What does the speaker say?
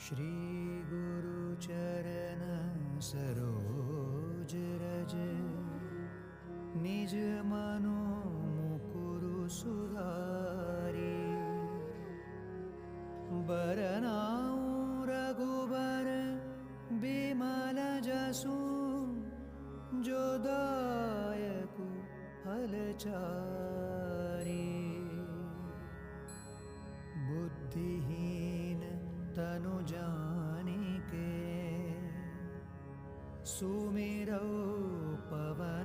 श्री गुरु चरण सरोज रज, निज मनो मुकुरु सुधारी। बरनाउँ रघुबर बिमल जसु, जो दायकु फलचारी। बुद्धिहीन तनु जानिके, सुमिरौ पवन